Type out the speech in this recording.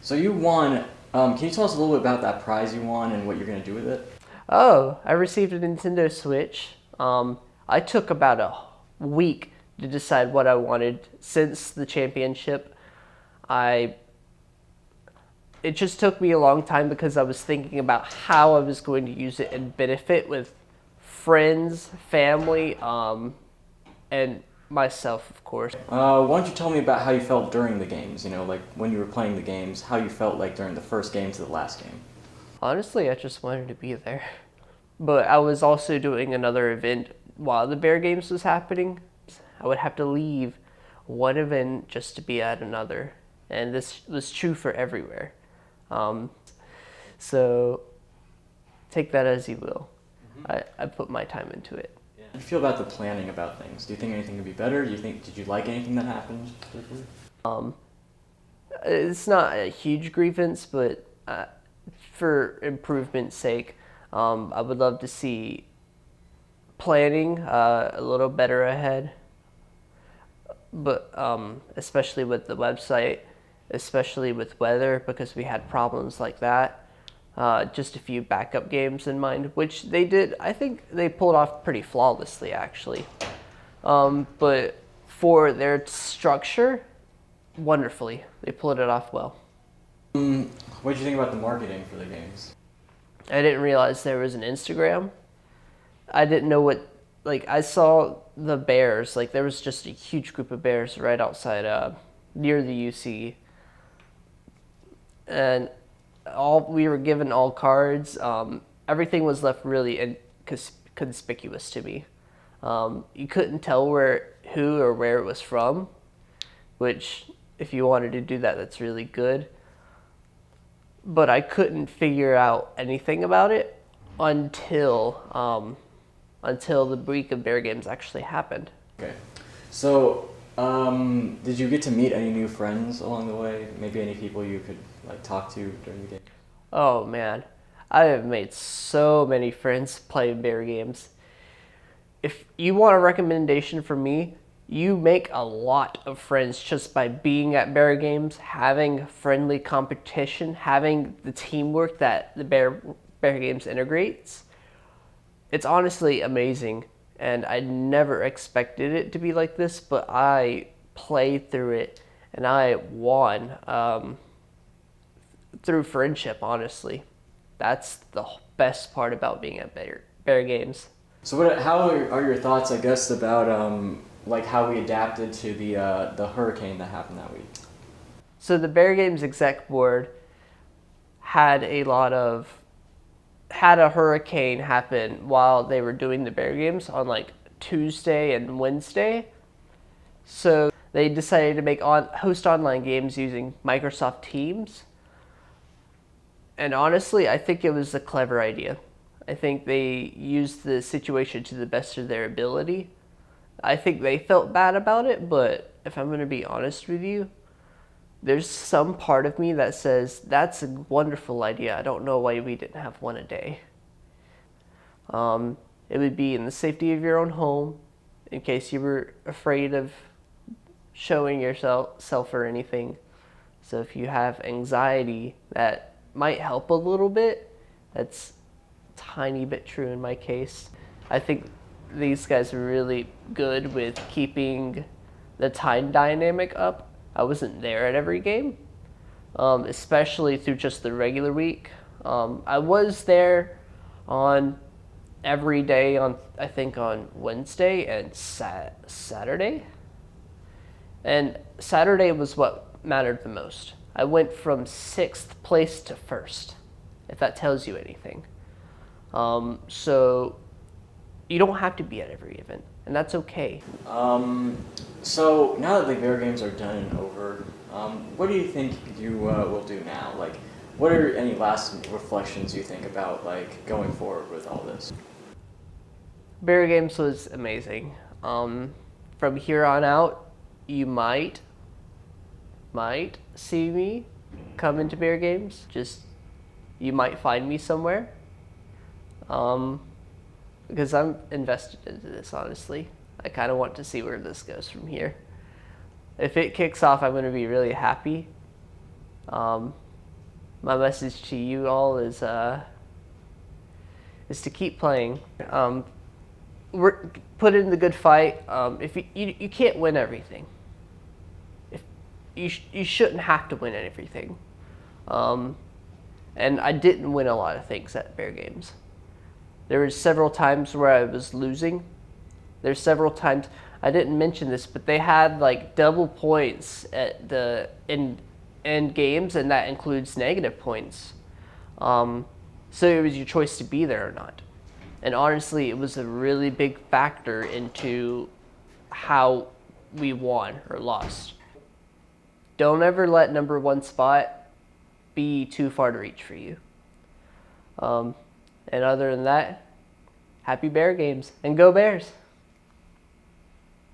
So you won. Can you tell us a little bit about that prize you won and what you're going to do with it? Oh, I received a Nintendo Switch. I took about a week to decide what I wanted since the championship. I it just took me a long time because I was thinking about how I was going to use it and benefit with friends, family, and myself, of course. Why don't you tell me about how you felt during the games? You know, like when you were playing the games, how you felt like during the first game to the last game. Honestly, I just wanted to be there. But I was also doing another event while the Bear Games was happening. I would have to leave one event just to be at another. And this was true for everywhere. Um, so take that as you will. I put my time into it. How do you feel about the planning about things? Do you think anything could be better? Did you like anything that happened? It's not a huge grievance, but for improvement's sake, I would love to see planning a little better ahead. But especially with the website, especially with weather, because we had problems like that. Just a few backup games in mind, which they did. I think they pulled off pretty flawlessly, actually. But for their structure, wonderfully, they pulled it off well. What did you think about the marketing for the games? I didn't realize there was an Instagram. I didn't know what, like, I saw the bears, like, there was just a huge group of bears right outside, near the UC. And we were given all cards. Everything was left really conspicuous to me. You couldn't tell who or where it was from, which, if you wanted to do that, that's really good. But I couldn't figure out anything about it until the week of Bear Games actually happened. Okay. So, did you get to meet any new friends along the way? Maybe any people you could like talk to during the game? Oh man, I have made so many friends playing Bear Games. If you want a recommendation from me, you make a lot of friends just by being at Bear Games, having friendly competition, having the teamwork that the Bear Games integrates. It's honestly amazing, and I never expected it to be like this, but I played through it and I won through friendship, honestly. That's the best part about being at Bear Games. So, how are your thoughts, I guess, about like how we adapted to the hurricane that happened that week? So the Bear Games exec board had a hurricane happen while they were doing the Bear Games on like Tuesday and Wednesday. So they decided to host online games using Microsoft Teams. And honestly, I think it was a clever idea. I think they used the situation to the best of their ability. I think they felt bad about it, but if I'm going to be honest with you, there's some part of me that says that's a wonderful idea. I don't know why we didn't have one a day. It would be in the safety of your own home, in case you were afraid of showing yourself or anything. So if you have anxiety, that might help a little bit. That's a tiny bit true in my case. I think these guys were really good with keeping the time dynamic up. I wasn't there at every game, especially through just the regular week. I was there on every day I think on Wednesday and Saturday. And Saturday was what mattered the most. I went from 6th place to 1st, if that tells you anything. So you don't have to be at every event, and that's okay. So now that the Bear Games are done and over, what do you think you will do now? Like, what are any last reflections you think about like going forward with all this? Bear Games was amazing. From here on out, you might see me come into Bear Games. Just, you might find me somewhere. Because I'm invested into this, honestly. I kind of want to see where this goes from here. If it kicks off, I'm going to be really happy. my message to you all is to keep playing. Put in the good fight. If you can't win everything, if you shouldn't have to win everything. And I didn't win a lot of things at Bear Games. There were several times where I was losing. There's several times, I didn't mention this, but they had like double points at the end games, and that includes negative points. So it was your choice to be there or not. And honestly, it was a really big factor into how we won or lost. Don't ever let number one spot be too far to reach for you. And other than that, happy Bear Games, and go Bears!